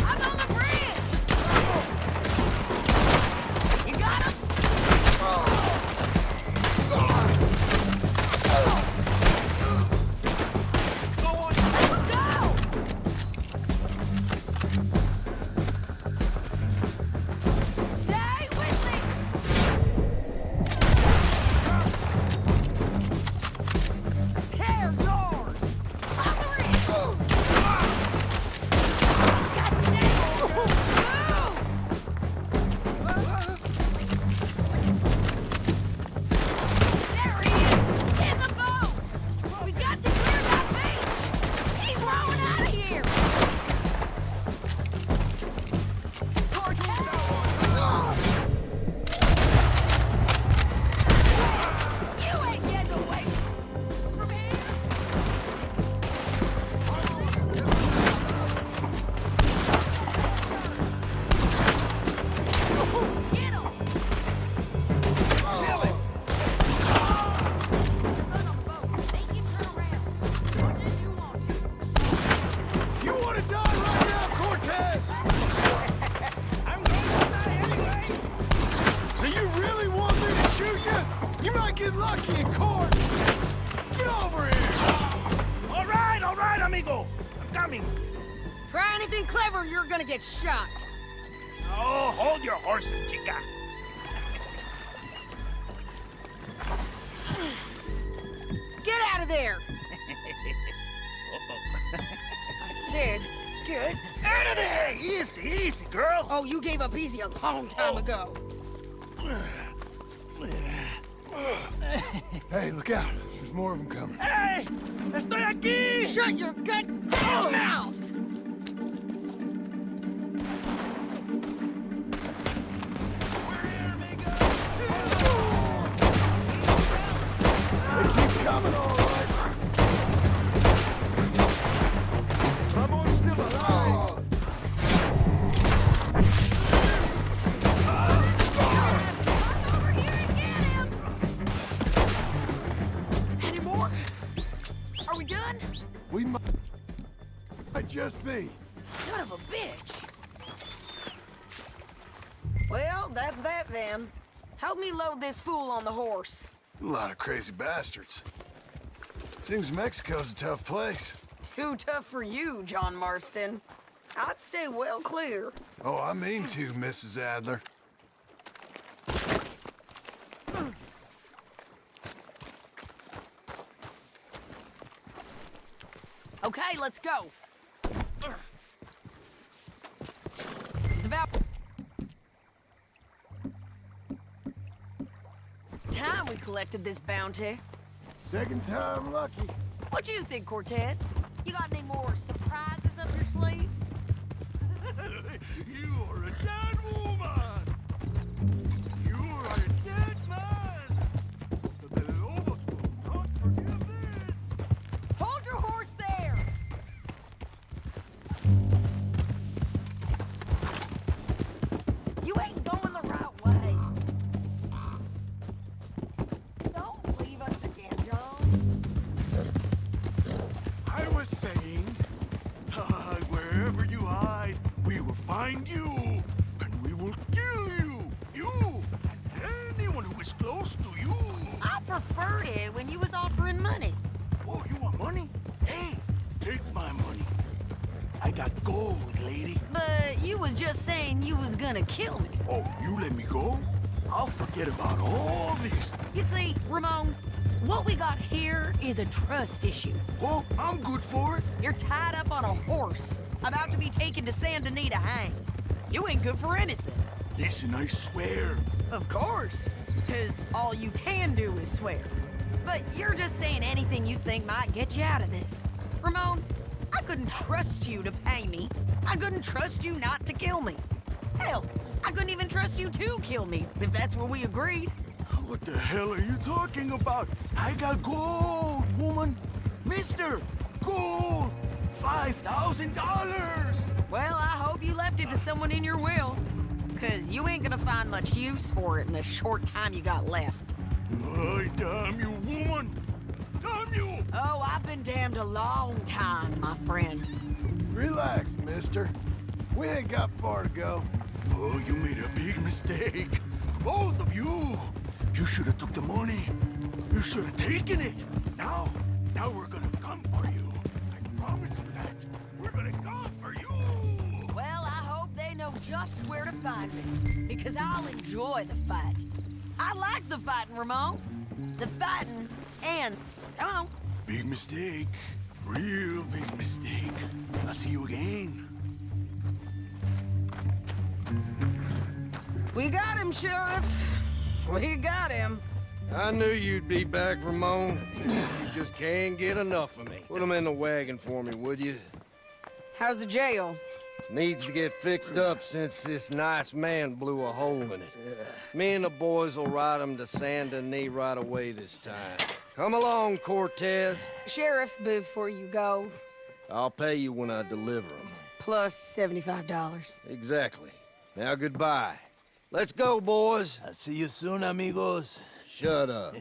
I'm on the bridge! You got him? Let's go! Stay with me! They're yours! On the ridge! God dang it! There he is! In the boat! We got to clear that beach! He's rowing out of here! You ain't getting away from here! Get him! Kill him! You want to die right now, Cortez? I'm going to die anyway. So you really want me to shoot you? You might get lucky in court. Get over here. All right, amigo. I'm coming. Try anything clever and you're gonna get shot. Oh, hold your horses, chica. Get out of there! I said, get Out of there! Easy, easy, girl. Oh, you gave up easy a long time ago. Hey, look out. There's more of them coming. Hey! Estoy aquí! Shut your goddamn mouth! They keep coming, all right. Ramon's still alive. Over here and get him! Any more? Are we done? We might just be. Son of a bitch! Well, that's that then. Help me load this fool on the horse. A lot of crazy bastards. Seems Mexico's a tough place. Too tough for you, John Marston. I'd stay well clear. Oh, I mean to, Mrs. Adler. Okay, let's go. It's about time we collected this bounty. Second time lucky. What do you think, Cortez? You got any more surprises up your sleeve? You are a dead woman! You are a dead man! The Lobos will not forgive this! Hold your horse there! You ain't going the right way. Don't leave us again, John. I was saying, wherever you hide, we will find you, and we will kill you! You, and anyone who is close to you! I preferred it when you was offering money. Oh, you want money? Hey, take my money. I got gold, lady. But you was just saying you was gonna kill me. Oh, you let me go? I'll forget about all this. You see, Ramon, what we got here is a trust issue. Oh, I'm good for it. You're tied up on a horse, about to be taken to San Denis to hang. You ain't good for anything. Listen, I swear. Of course, because all you can do is swear. But you're just saying anything you think might get you out of this. Ramon, I couldn't trust you to pay me. I couldn't trust you not to kill me. Hell, I couldn't even trust you to kill me, if that's what we agreed. What the hell are you talking about? I got gold, woman. Mister, gold. $5,000. Well, I hope you left it to someone in your will. Cause you ain't gonna find much use for it in the short time you got left. Ay, damn you, woman! Damn you! Oh, I've been damned a long time, my friend. Relax, mister. We ain't got far to go. Oh, you made a big mistake. Both of you. You should have took the money. You should have taken it. Now we're gonna come for you. I promise you that. We're gonna come for you. Well, I hope they know just where to find me. Because I'll enjoy the fight. I like the fighting, Ramon. The fighting and... Come on. Big mistake. Real big mistake. I'll see you again. We got him, Sheriff. We got him. I knew you'd be back, Ramon. You just can't get enough of me. Put him in the wagon for me, would you? How's the jail? Needs to get fixed up since this nice man blew a hole in it. Me and the boys will ride him to Saint Denis right away this time. Come along, Cortez. Sheriff, before you go... I'll pay you when I deliver him. Plus $75. Exactly. Now goodbye. Let's go, boys. I'll see you soon, amigos. Shut up.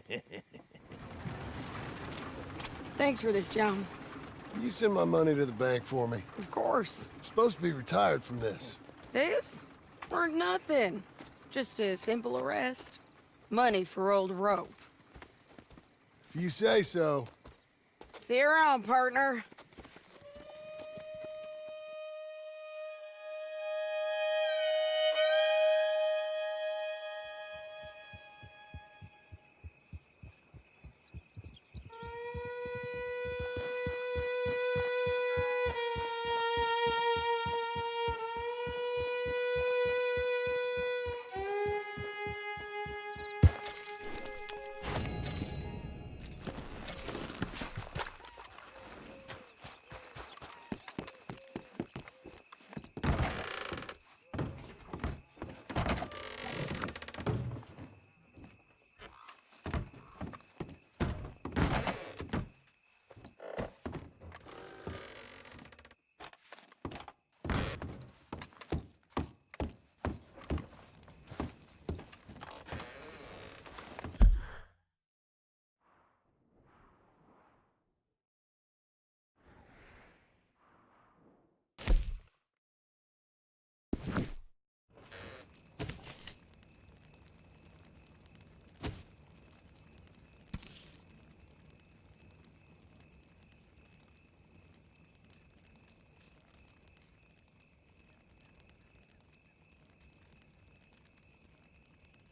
Thanks for this, John. You send my money to the bank for me. Of course. I'm supposed to be retired from this. This? For nothing. Just a simple arrest. Money for old rope. If you say so. See you around, partner.